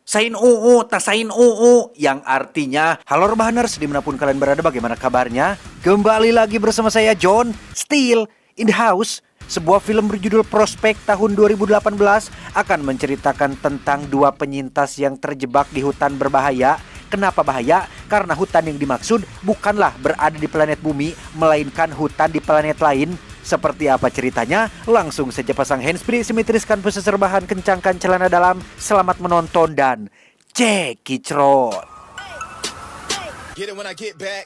Sain UU, tasain UU, yang artinya halo Rebahaners, dimanapun kalian berada, bagaimana kabarnya? Kembali lagi bersama saya John, Still in the House. Sebuah film berjudul Prospek tahun 2018 akan menceritakan tentang dua penyintas yang terjebak di hutan berbahaya. Kenapa bahaya? Karena hutan yang dimaksud bukanlah berada di planet bumi, melainkan hutan di planet lain. Seperti apa ceritanya? Langsung saja pasang handsfree, simetriskan posisi rebahan, kencangkan celana dalam. Selamat menonton dan cekicrot. Get it when I get back.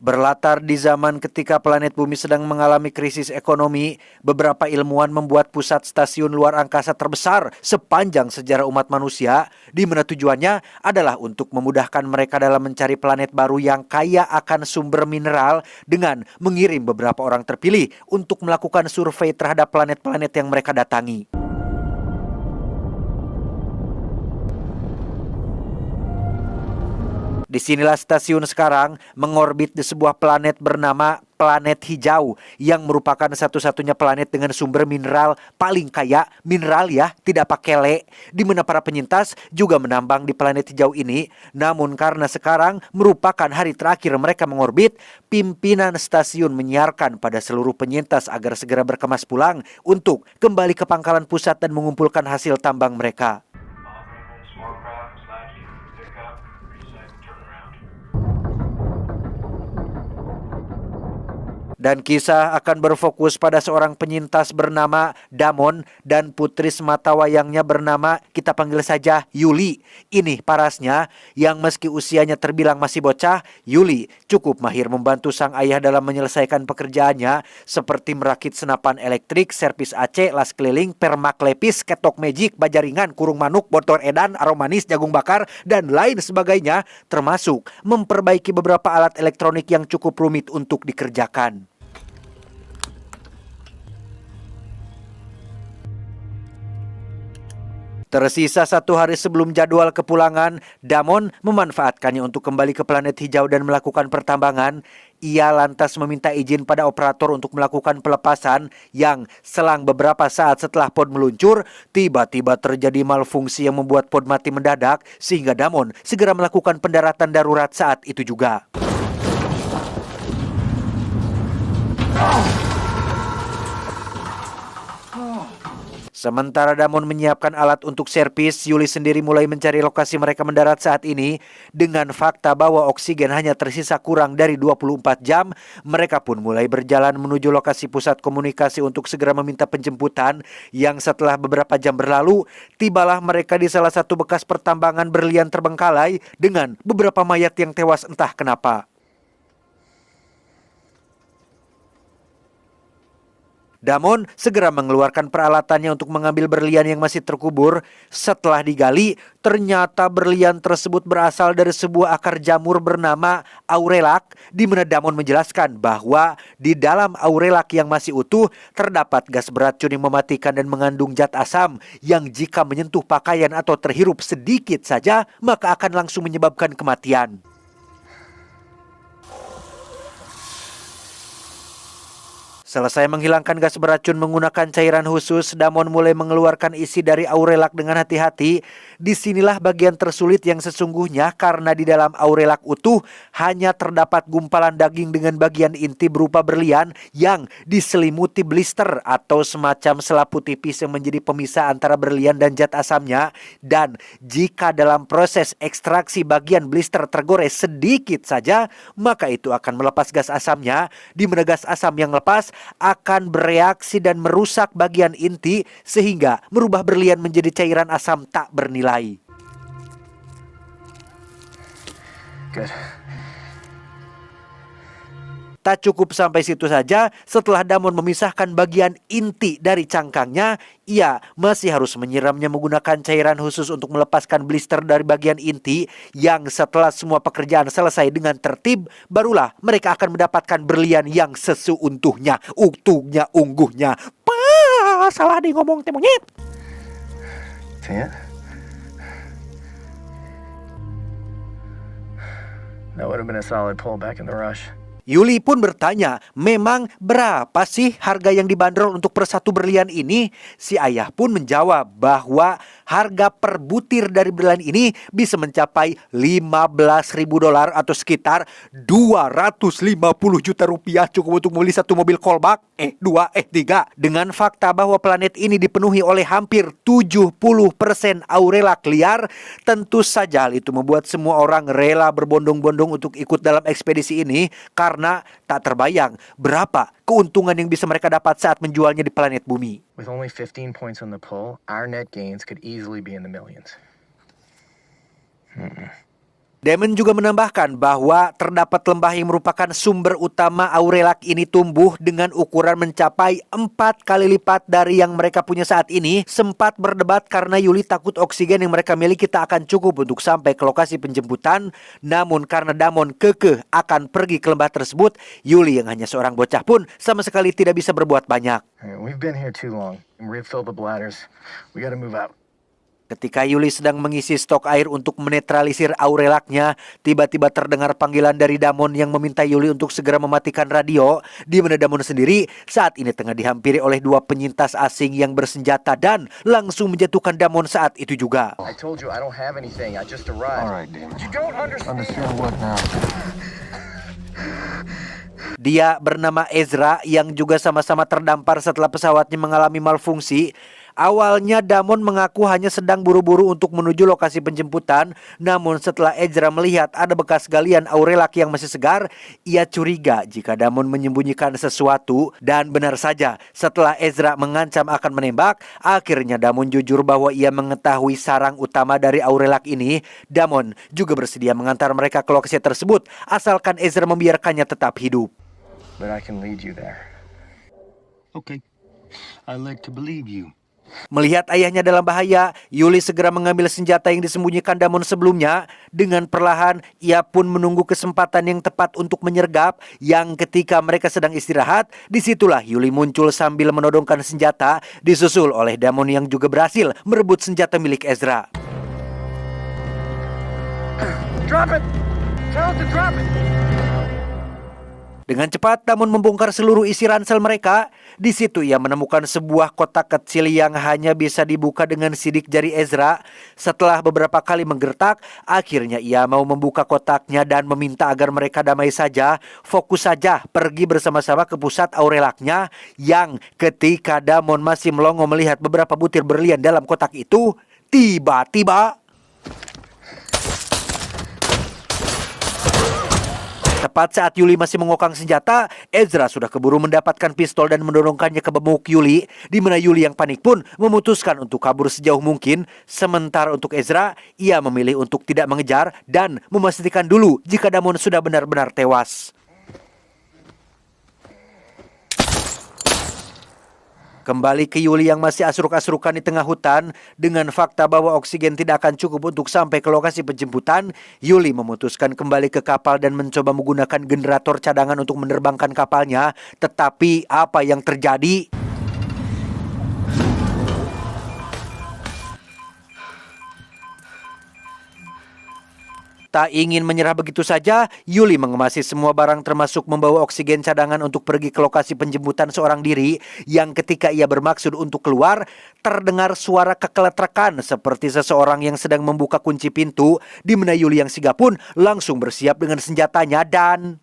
Berlatar di zaman ketika planet bumi sedang mengalami krisis ekonomi, beberapa ilmuwan membuat pusat stasiun luar angkasa terbesar sepanjang sejarah umat manusia, di mana tujuannya adalah untuk memudahkan mereka dalam mencari planet baru yang kaya akan sumber mineral dengan mengirim beberapa orang terpilih untuk melakukan survei terhadap planet-planet yang mereka datangi. Disinilah stasiun sekarang mengorbit di sebuah planet bernama planet hijau yang merupakan satu-satunya planet dengan sumber mineral paling kaya, mineral ya, tidak pakai le, di mana para penyintas juga menambang di planet hijau ini. Namun karena sekarang merupakan hari terakhir mereka mengorbit, pimpinan stasiun menyiarkan pada seluruh penyintas agar segera berkemas pulang untuk kembali ke pangkalan pusat dan mengumpulkan hasil tambang mereka. Dan kisah akan berfokus pada seorang penyintas bernama Damon dan putri semata wayangnya bernama, kita panggil saja Yuli. Ini parasnya yang meski usianya terbilang masih bocah, Yuli cukup mahir membantu sang ayah dalam menyelesaikan pekerjaannya seperti merakit senapan elektrik, servis AC, las keliling, permak lepis, ketok magic, bajaringan, kurung manuk, botol edan, aromanis, jagung bakar, dan lain sebagainya, termasuk memperbaiki beberapa alat elektronik yang cukup rumit untuk dikerjakan. Tersisa 1 hari sebelum jadwal kepulangan, Damon memanfaatkannya untuk kembali ke planet hijau dan melakukan pertambangan. Ia lantas meminta izin pada operator untuk melakukan pelepasan yang selang beberapa saat setelah pod meluncur, tiba-tiba terjadi malfungsi yang membuat pod mati mendadak, sehingga Damon segera melakukan pendaratan darurat saat itu juga. Sementara Damon menyiapkan alat untuk servis, Yuli sendiri mulai mencari lokasi mereka mendarat saat ini. Dengan fakta bahwa oksigen hanya tersisa kurang dari 24 jam, mereka pun mulai berjalan menuju lokasi pusat komunikasi untuk segera meminta penjemputan. Yang setelah beberapa jam berlalu, tibalah mereka di salah satu bekas pertambangan berlian terbengkalai dengan beberapa mayat yang tewas entah kenapa. Damon segera mengeluarkan peralatannya untuk mengambil berlian yang masih terkubur. Setelah digali, ternyata berlian tersebut berasal dari sebuah akar jamur bernama aurelak, di mana Damon menjelaskan bahwa di dalam aurelak yang masih utuh terdapat gas beracun yang mematikan dan mengandung zat asam yang jika menyentuh pakaian atau terhirup sedikit saja maka akan langsung menyebabkan kematian. Selesai menghilangkan gas beracun menggunakan cairan khusus, Damon mulai mengeluarkan isi dari aurelak dengan hati-hati. Disinilah bagian tersulit yang sesungguhnya karena di dalam aurelak utuh hanya terdapat gumpalan daging dengan bagian inti berupa berlian yang diselimuti blister atau semacam selapu tipis yang menjadi pemisah antara berlian dan zat asamnya. Dan jika dalam proses ekstraksi bagian blister tergores sedikit saja, maka itu akan melepas gas asamnya, di mana gas asam yang lepas akan bereaksi dan merusak bagian inti sehingga merubah berlian menjadi cairan asam tak bernilai. Good. Tak cukup sampai situ saja, setelah Damon memisahkan bagian inti dari cangkangnya, ia masih harus menyiramnya menggunakan cairan khusus untuk melepaskan blister dari bagian inti, yang setelah semua pekerjaan selesai dengan tertib, barulah mereka akan mendapatkan berlian yang seseutuhnya, utuhnya, ungguhnya. Salah nih ngomong teh monyet. Tia? That would have been a solid pull back in the rush. Yuli pun bertanya, memang berapa sih harga yang dibanderol untuk per satu berlian ini? Si ayah pun menjawab bahwa harga per butir dari berlian ini bisa mencapai $15.000 atau sekitar 250 juta rupiah cukup untuk membeli satu mobil kolbak, tiga. Dengan fakta bahwa planet ini dipenuhi oleh hampir 70% aurelak liar, tentu saja hal itu membuat semua orang rela berbondong-bondong untuk ikut dalam ekspedisi ini karena tak terbayang berapa keuntungan yang bisa mereka dapat saat menjualnya di planet bumi. With only 15 points on the pull, our net gains could easily be in the millions. Damon juga menambahkan bahwa terdapat lembah yang merupakan sumber utama aurelak ini tumbuh dengan ukuran mencapai 4 kali lipat dari yang mereka punya saat ini. Sempat berdebat karena Yuli takut oksigen yang mereka miliki tak akan cukup untuk sampai ke lokasi penjemputan. Namun karena Damon kekeh akan pergi ke lembah tersebut, Yuli yang hanya seorang bocah pun sama sekali tidak bisa berbuat banyak. We've been here too long. Refill the bladders. We gotta move out. Ketika Yuli sedang mengisi stok air untuk menetralisir aurelaknya, tiba-tiba terdengar panggilan dari Damon yang meminta Yuli untuk segera mematikan radio, di mana Damon sendiri saat ini tengah dihampiri oleh dua penyintas asing yang bersenjata dan langsung menjatuhkan Damon saat itu juga. I told you I don't have anything. I just arrived. All right, Damon. You don't understand. Understand what now? Dia bernama Ezra yang juga sama-sama terdampar setelah pesawatnya mengalami malfungsi. Awalnya Damon mengaku hanya sedang buru-buru untuk menuju lokasi penjemputan. Namun setelah Ezra melihat ada bekas galian aurelak yang masih segar, ia curiga jika Damon menyembunyikan sesuatu. Dan benar saja, setelah Ezra mengancam akan menembak, akhirnya Damon jujur bahwa ia mengetahui sarang utama dari aurelak ini. Damon juga bersedia mengantar mereka ke lokasi tersebut, asalkan Ezra membiarkannya tetap hidup. But I can lead you there. Okay. I like to believe you. Melihat ayahnya dalam bahaya, Yuli segera mengambil senjata yang disembunyikan Damon sebelumnya. Dengan perlahan, ia pun menunggu kesempatan yang tepat untuk menyergap. Yang ketika mereka sedang istirahat, disitulah Yuli muncul sambil menodongkan senjata, disusul oleh Damon yang juga berhasil merebut senjata milik Ezra. Drop it! Tell it to drop it! Dengan cepat, Damon membongkar seluruh isi ransel mereka. Di situ ia menemukan sebuah kotak kecil yang hanya bisa dibuka dengan sidik jari Ezra. Setelah beberapa kali menggertak, akhirnya ia mau membuka kotaknya dan meminta agar mereka damai saja. Fokus saja pergi bersama-sama ke pusat aurelaknya. Yang ketika Damon masih melongo melihat beberapa butir berlian dalam kotak itu, tiba-tiba tepat saat Yuli masih mengokang senjata, Ezra sudah keburu mendapatkan pistol dan mendorongkannya ke bemuk Yuli, di mana Yuli yang panik pun memutuskan untuk kabur sejauh mungkin. Sementara untuk Ezra, ia memilih untuk tidak mengejar dan memastikan dulu jika Damon sudah benar-benar tewas. Kembali ke Yuli yang masih asruk-asrukan di tengah hutan. Dengan fakta bahwa oksigen tidak akan cukup untuk sampai ke lokasi penjemputan, Yuli memutuskan kembali ke kapal dan mencoba menggunakan generator cadangan untuk menerbangkan kapalnya. Tetapi apa yang terjadi? Tak ingin menyerah begitu saja, Yuli mengemasi semua barang termasuk membawa oksigen cadangan untuk pergi ke lokasi penjemputan seorang diri. Yang ketika ia bermaksud untuk keluar, terdengar suara kekeletrakan seperti seseorang yang sedang membuka kunci pintu, di mana Yuli yang sigap pun langsung bersiap dengan senjatanya dan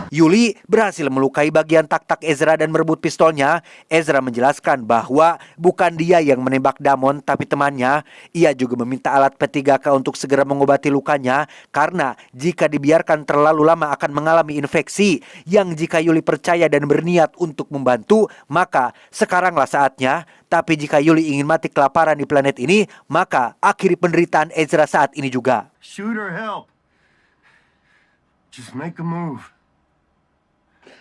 Yuli berhasil melukai bagian tak-tak Ezra dan merebut pistolnya. Ezra menjelaskan bahwa bukan dia yang menembak Damon, tapi temannya. Ia juga meminta alat P3K untuk segera mengobati lukanya, karena jika dibiarkan terlalu lama akan mengalami infeksi. Yang jika Yuli percaya dan berniat untuk membantu, maka sekaranglah saatnya. Tapi jika Yuli ingin mati kelaparan di planet ini, maka akhiri penderitaan Ezra saat ini juga. Shoot or help. Just make a move.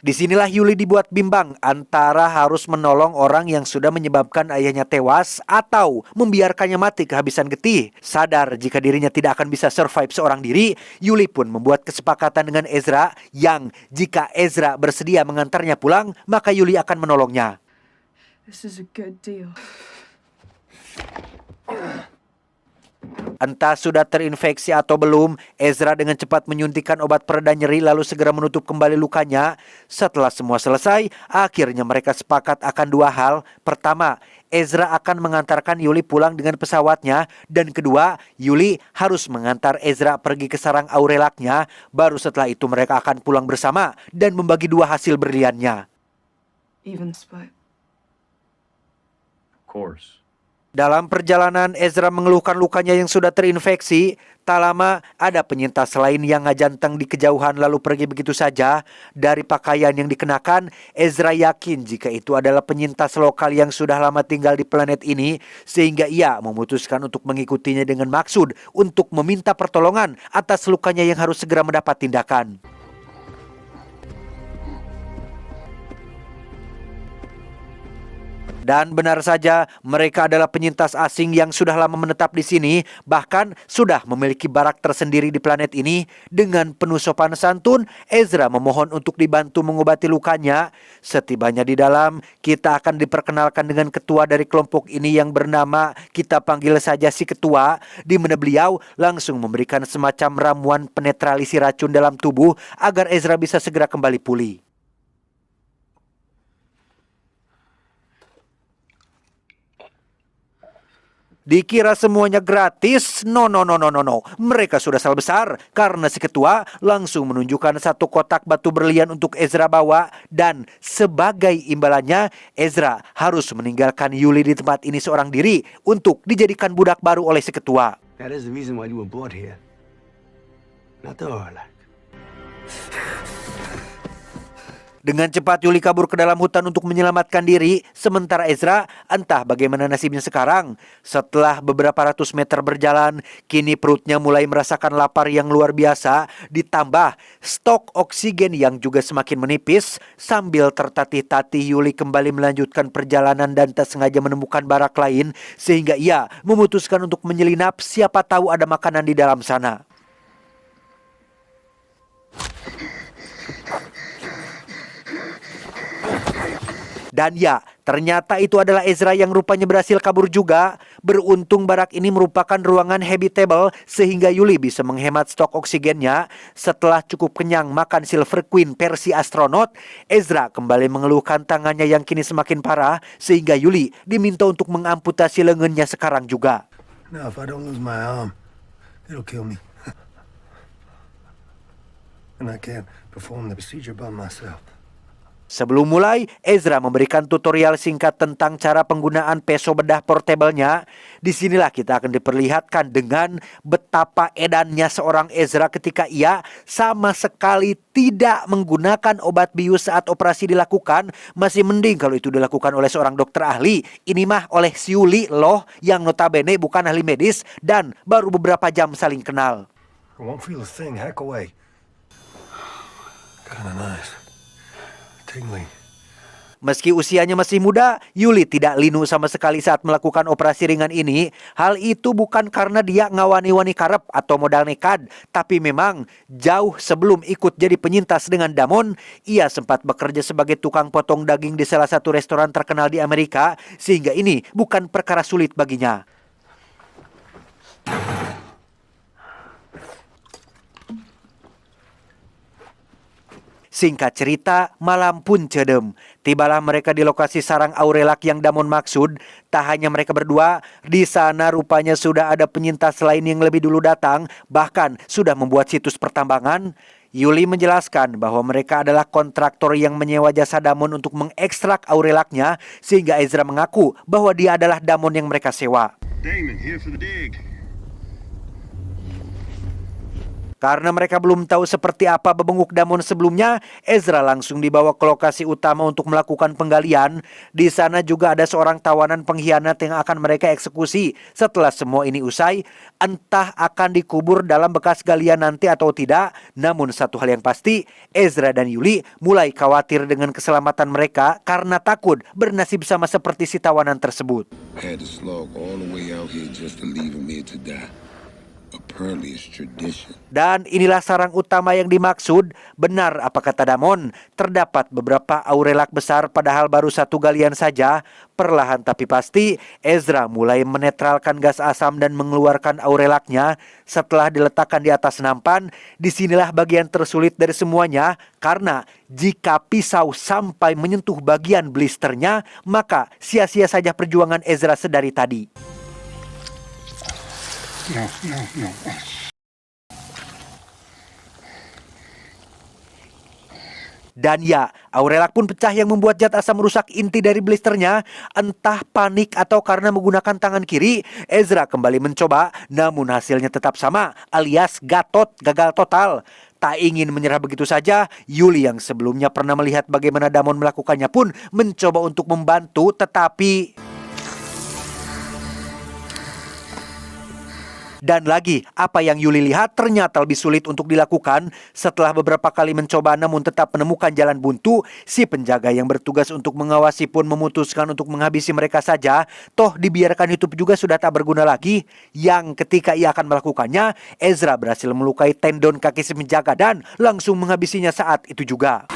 Disinilah Yuli dibuat bimbang antara harus menolong orang yang sudah menyebabkan ayahnya tewas atau membiarkannya mati kehabisan getih. Sadar jika dirinya tidak akan bisa survive seorang diri, Yuli pun membuat kesepakatan dengan Ezra yang jika Ezra bersedia mengantarnya pulang, maka Yuli akan menolongnya. This is a good deal. Entah sudah terinfeksi atau belum, Ezra dengan cepat menyuntikkan obat pereda nyeri lalu segera menutup kembali lukanya. Setelah semua selesai, akhirnya mereka sepakat akan dua hal. Pertama, Ezra akan mengantarkan Yuli pulang dengan pesawatnya. Dan kedua, Yuli harus mengantar Ezra pergi ke sarang Aurelaknya. Baru setelah itu mereka akan pulang bersama dan membagi dua hasil berliannya. Even split. Of course. Dalam perjalanan, Ezra mengeluhkan lukanya yang sudah terinfeksi. Tak lama, ada penyintas lain yang ngajanteng di kejauhan lalu pergi begitu saja. Dari pakaian yang dikenakan, Ezra yakin jika itu adalah penyintas lokal yang sudah lama tinggal di planet ini, sehingga ia memutuskan untuk mengikutinya dengan maksud untuk meminta pertolongan atas lukanya yang harus segera mendapat tindakan. Dan benar saja, mereka adalah penyintas asing yang sudah lama menetap di sini, bahkan sudah memiliki barak tersendiri di planet ini. Dengan penuh sopan santun, Ezra memohon untuk dibantu mengobati lukanya. Setibanya di dalam, kita akan diperkenalkan dengan ketua dari kelompok ini yang bernama, kita panggil saja si ketua, di mana beliau langsung memberikan semacam ramuan penetralisi racun dalam tubuh agar Ezra bisa segera kembali pulih. Dikira semuanya gratis? No. Mereka sudah salah besar karena si ketua langsung menunjukkan satu kotak batu berlian untuk Ezra bawa. Dan sebagai imbalannya, Ezra harus meninggalkan Yuli di tempat ini seorang diri untuk dijadikan budak baru oleh si ketua. That is the reason why you were brought here. Not the Orlac. Dengan cepat Yuli kabur ke dalam hutan untuk menyelamatkan diri, sementara Ezra entah bagaimana nasibnya sekarang. Setelah beberapa ratus meter berjalan, kini perutnya mulai merasakan lapar yang luar biasa, ditambah stok oksigen yang juga semakin menipis. Sambil tertatih-tatih, Yuli kembali melanjutkan perjalanan dan tak sengaja menemukan barak lain, sehingga ia memutuskan untuk menyelinap, siapa tahu ada makanan di dalam sana. Dan ya, ternyata itu adalah Ezra yang rupanya berhasil kabur juga. Beruntung barak ini merupakan ruangan habitable sehingga Yuli bisa menghemat stok oksigennya. Setelah cukup kenyang makan Silver Queen versi astronot, Ezra kembali mengeluhkan tangannya yang kini semakin parah sehingga Yuli diminta untuk mengamputasi lengannya sekarang juga. Now, if I don't lose my arm, it'll kill me. And I can't perform the procedure by myself. Sebelum mulai, Ezra memberikan tutorial singkat tentang cara penggunaan peso bedah portable-nya. Disinilah kita akan diperlihatkan dengan betapa edannya seorang Ezra ketika ia sama sekali tidak menggunakan obat bius saat operasi dilakukan. Masih mending kalau itu dilakukan oleh seorang dokter ahli. Ini mah oleh si Yuli loh, yang notabene bukan ahli medis dan baru beberapa jam saling kenal. I won't feel a thing. Hack away. Kinda nice. Tingling. Meski usianya masih muda, Yuli tidak linu sama sekali saat melakukan operasi ringan ini. Hal itu bukan karena dia ngawani-wani karep atau modal nekat, tapi memang jauh sebelum ikut jadi penyintas dengan Damon, ia sempat bekerja sebagai tukang potong daging di salah satu restoran terkenal di Amerika, sehingga ini bukan perkara sulit baginya. Singkat cerita, malam pun cedem. Tibalah mereka di lokasi sarang Aurelak yang Damon maksud. Tak hanya mereka berdua, di sana rupanya sudah ada penyintas lain yang lebih dulu datang, bahkan sudah membuat situs pertambangan. Yuli menjelaskan bahwa mereka adalah kontraktor yang menyewa jasa Damon untuk mengekstrak Aurelaknya, sehingga Ezra mengaku bahwa dia adalah Damon yang mereka sewa. Damon, here for the dig. Karena mereka belum tahu seperti apa bebenguk Damon sebelumnya, Ezra langsung dibawa ke lokasi utama untuk melakukan penggalian. Di sana juga ada seorang tawanan pengkhianat yang akan mereka eksekusi. Setelah semua ini usai, entah akan dikubur dalam bekas galian nanti atau tidak. Namun satu hal yang pasti, Ezra dan Yuli mulai khawatir dengan keselamatan mereka karena takut bernasib sama seperti si tawanan tersebut. I had to slog all the way out here just to leave him here to die. Apparently it's tradition. Dan inilah sarang utama yang dimaksud. Benar apa kata Damon, terdapat beberapa aurelak besar padahal baru satu galian saja. Perlahan tapi pasti Ezra mulai menetralkan gas asam dan mengeluarkan aurelaknya. Setelah diletakkan di atas nampan, disinilah bagian tersulit dari semuanya. Karena jika pisau sampai menyentuh bagian blisternya, maka sia-sia saja perjuangan Ezra sedari tadi. Dan ya, aurelak pun pecah yang membuat zat asam merusak inti dari blisternya. Entah panik atau karena menggunakan tangan kiri, Ezra kembali mencoba, namun hasilnya tetap sama, alias gatot, gagal total. Tak ingin menyerah begitu saja, Yuli yang sebelumnya pernah melihat bagaimana Damon melakukannya pun mencoba untuk membantu, tetapi... Dan lagi, apa yang Yuli lihat ternyata lebih sulit untuk dilakukan. Setelah beberapa kali mencoba namun tetap menemukan jalan buntu, si penjaga yang bertugas untuk mengawasi pun memutuskan untuk menghabisi mereka saja. Toh dibiarkan hidup juga sudah tak berguna lagi. Yang ketika ia akan melakukannya, Ezra berhasil melukai tendon kaki si penjaga dan langsung menghabisinya saat itu juga.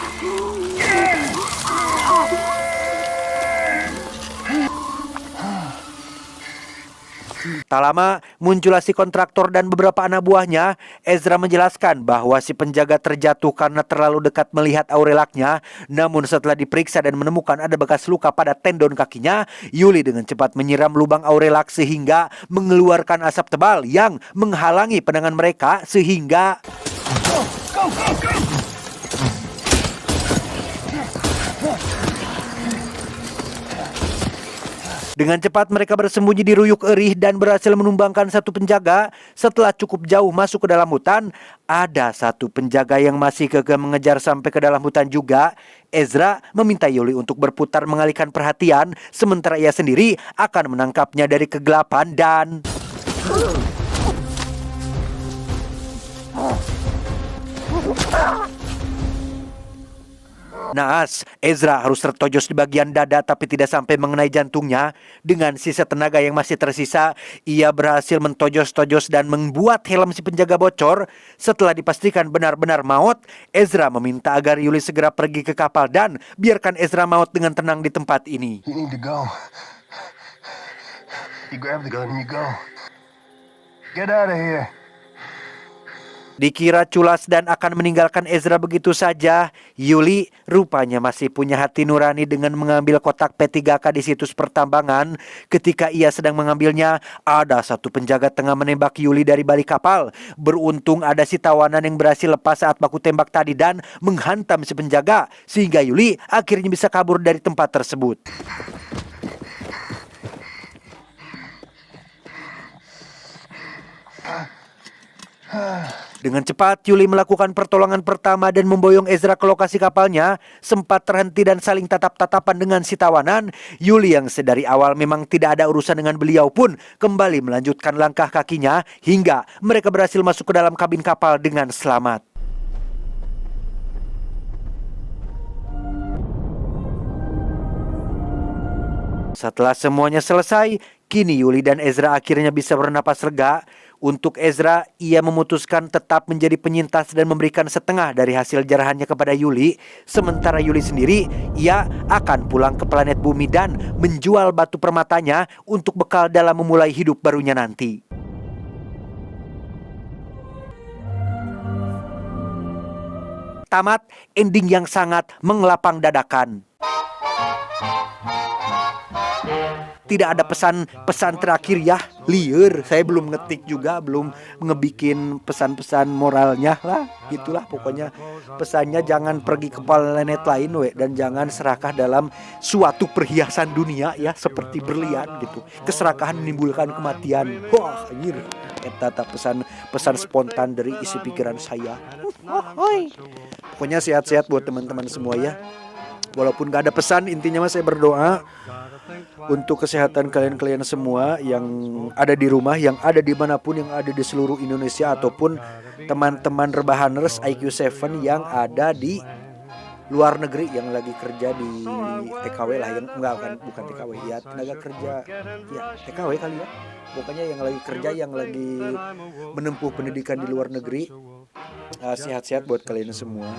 Tak lama, muncullah si kontraktor dan beberapa anak buahnya. Ezra menjelaskan bahwa si penjaga terjatuh karena terlalu dekat melihat aurelaknya. Namun setelah diperiksa dan menemukan ada bekas luka pada tendon kakinya, Yuli dengan cepat menyiram lubang aurelak sehingga mengeluarkan asap tebal yang menghalangi pandangan mereka sehingga... Dengan cepat mereka bersembunyi di Ruyuk Erih dan berhasil menumbangkan satu penjaga. Setelah cukup jauh masuk ke dalam hutan, ada satu penjaga yang masih kekeh mengejar sampai ke dalam hutan juga. Ezra meminta Yuli untuk berputar mengalihkan perhatian, sementara ia sendiri akan menangkapnya dari kegelapan dan... Naas, Ezra harus tertojos di bagian dada tapi tidak sampai mengenai jantungnya. Dengan sisa tenaga yang masih tersisa, ia berhasil mentojos-tojos dan membuat helm si penjaga bocor. Setelah dipastikan benar-benar maut, Ezra meminta agar Yuli segera pergi ke kapal dan biarkan Ezra maut dengan tenang di tempat ini. You need to go. You grab the gun and you go. Get out of here. Dikira culas dan akan meninggalkan Ezra begitu saja, Yuli rupanya masih punya hati nurani dengan mengambil kotak P3K di situs pertambangan. Ketika ia sedang mengambilnya, ada satu penjaga tengah menembak Yuli dari balik kapal. Beruntung ada si tawanan yang berhasil lepas saat baku tembak tadi dan menghantam si penjaga, sehingga Yuli akhirnya bisa kabur dari tempat tersebut. Dengan cepat, Yuli melakukan pertolongan pertama dan memboyong Ezra ke lokasi kapalnya. Sempat terhenti dan saling tatap-tatapan dengan si tawanan. Yuli yang sedari awal memang tidak ada urusan dengan beliau pun kembali melanjutkan langkah kakinya hingga mereka berhasil masuk ke dalam kabin kapal dengan selamat. Setelah semuanya selesai, kini Yuli dan Ezra akhirnya bisa bernapas lega. Untuk Ezra, ia memutuskan tetap menjadi penyintas dan memberikan setengah dari hasil jarahannya kepada Yuli. Sementara Yuli sendiri, ia akan pulang ke planet bumi dan menjual batu permatanya untuk bekal dalam memulai hidup barunya nanti. Tamat, ending yang sangat mengelapang dadakan. Tidak ada pesan terakhir ya, liar. Saya belum ngetik juga, belum ngebikin pesan-pesan moralnya lah, gitulah pokoknya. Pesannya jangan pergi ke planet lain dan jangan serakah dalam suatu perhiasan dunia ya, seperti berlian gitu. Keserakahan menimbulkan kematian. Wah, anjir. Eta pesan spontan dari isi pikiran saya. Pokoknya sehat-sehat buat teman-teman semua ya. Walaupun gak ada pesan, intinya saya berdoa untuk kesehatan kalian semua yang ada di rumah, yang ada dimanapun, yang ada di seluruh Indonesia, ataupun teman-teman rebahaners IQ7 yang ada di luar negeri yang lagi kerja di TKW lah, yang enggak kan, bukan TKW ya, tenaga kerja ya TKW kali ya, pokoknya yang lagi kerja, yang lagi menempuh pendidikan di luar negeri. Sehat-sehat buat kalian semua,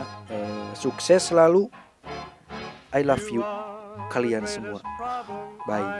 sukses selalu, I love you kalian semua, bye.